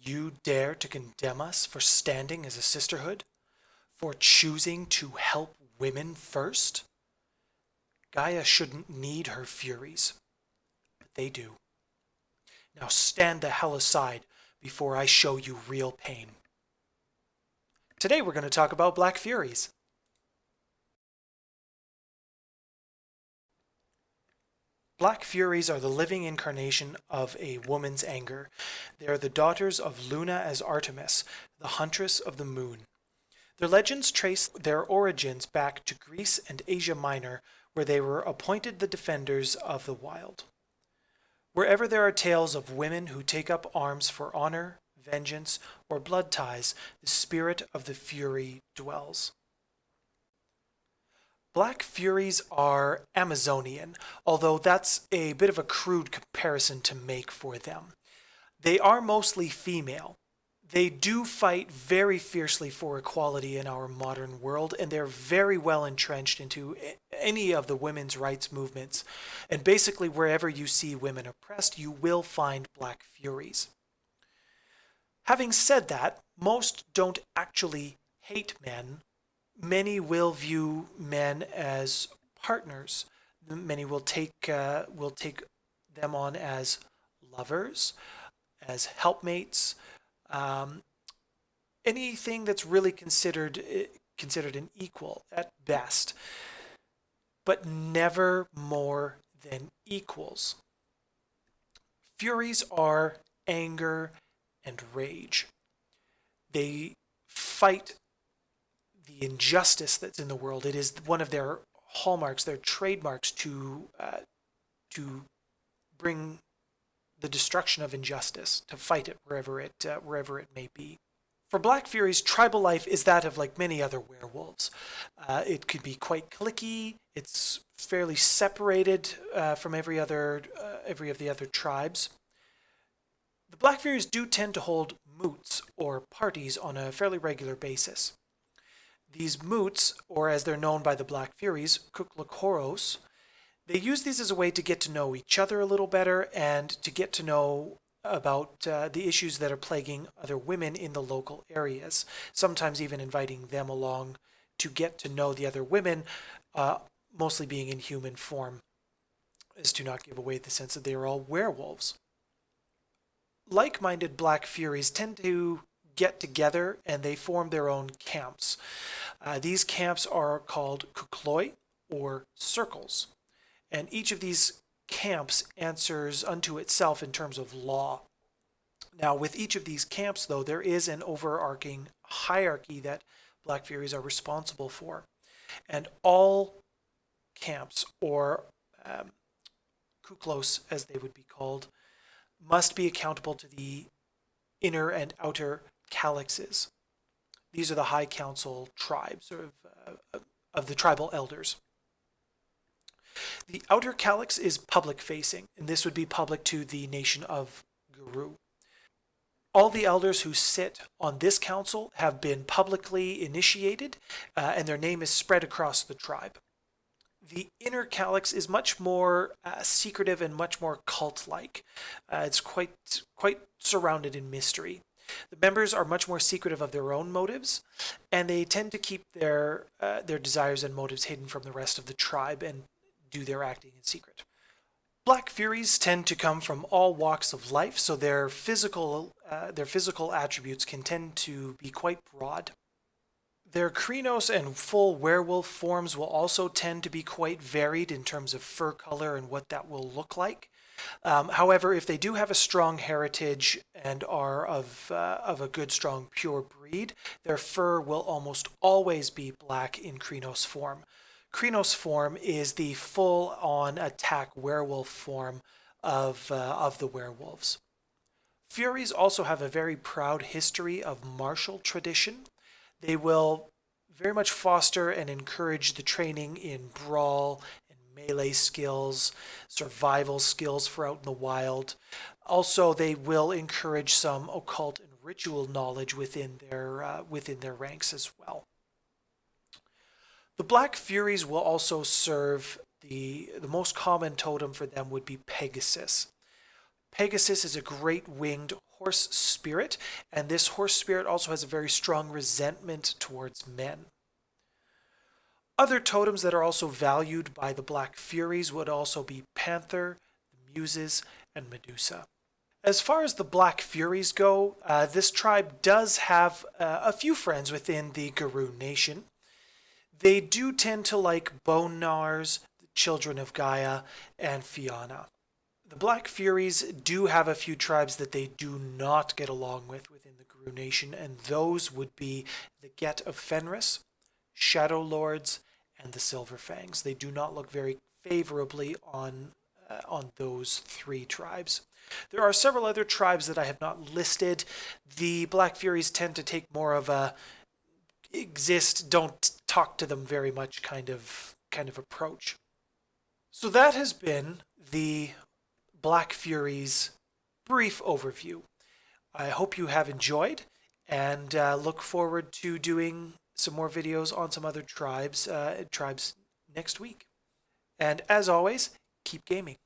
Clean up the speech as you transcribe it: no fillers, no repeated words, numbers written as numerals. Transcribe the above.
You dare to condemn us for standing as a sisterhood? For choosing to help women first? Gaia shouldn't need her Furies, but they do. Now stand the hell aside before I show you real pain. Today we're going to talk about Black Furies. Black Furies are the living incarnation of a woman's anger. They are the daughters of Luna as Artemis, the huntress of the moon. Their legends trace their origins back to Greece and Asia Minor, where they were appointed the defenders of the wild. Wherever there are tales of women who take up arms for honor, vengeance, or blood ties, the spirit of the Fury dwells. Black Furies are Amazonian, although that's a bit of a crude comparison to make for them. They are mostly female. They do fight very fiercely for equality in our modern world, and they're very well entrenched into any of the women's rights movements. And basically, wherever you see women oppressed, you will find Black Furies. Having said that, most don't actually hate men. Many will view men as partners. Many will take them on as lovers, as helpmates, anything that's really considered an equal at best, but never more than equals. Furies are anger and rage. They fight the injustice that's in the world. It is one of their hallmarks, their trademarks, to bring the destruction of injustice, to fight it wherever it may be. For Black Furies, tribal life is that of like many other werewolves. It could be quite cliquey. It's fairly separated from every of the other tribes. The Black Furies do tend to hold moots or parties on a fairly regular basis. These moots, or as they're known by the Black Furies, Kuklokoros, they use these as a way to get to know each other a little better and to get to know about the issues that are plaguing other women in the local areas, sometimes even inviting them along to get to know the other women, mostly being in human form, as to not give away the sense that they are all werewolves. Like-minded Black Furies tend to get together and they form their own camps. These camps are called kukloi, or circles, and each of these camps answers unto itself in terms of law. Now, with each of these camps, though, there is an overarching hierarchy that Black Furies are responsible for, and all camps, or kuklos as they would be called, must be accountable to the inner and outer calyxes. These are the high council tribes of the tribal elders. The outer calyx is public facing, and this would be public to the nation of Guru. All the elders who sit on this council have been publicly initiated, and their name is spread across the tribe. The inner calyx is much more secretive and much more cult-like. It's quite surrounded in mystery. The members are much more secretive of their own motives, and they tend to keep their desires and motives hidden from the rest of the tribe and do their acting in secret. Black Furies tend to come from all walks of life, so their physical attributes can tend to be quite broad. Their Krynos and full werewolf forms will also tend to be quite varied in terms of fur color and what that will look like. However, if they do have a strong heritage and are of a good, strong, pure breed, their fur will almost always be black in Krynos form. Krynos form is the full-on attack werewolf form of the werewolves. Furies also have a very proud history of martial tradition. They will very much foster and encourage the training in brawl and melee skills, survival skills for out in the wild. Also, they will encourage some occult and ritual knowledge within their ranks as well. The Black Furies will also serve the most common totem for them would be Pegasus. Pegasus is a great winged horse spirit, and this horse spirit also has a very strong resentment towards men. Other totems that are also valued by the Black Furies would also be Panther, the Muses, and Medusa. As far as the Black Furies go, this tribe does have a few friends within the Garou Nation. They do tend to like Bone Gnars, the Children of Gaia, and Fianna. The Black Furies do have a few tribes that they do not get along with within the Garou Nation, and those would be the Get of Fenris, Shadow Lords, and the Silver Fangs. They do not look very favorably on those three tribes. There are several other tribes that I have not listed. The Black Furies tend to take more of a exist, don't talk to them very much kind of approach. So that has been the Black Furies brief overview. I hope you have enjoyed, and look forward to doing some more videos on some other tribes next week. And as always, keep gaming.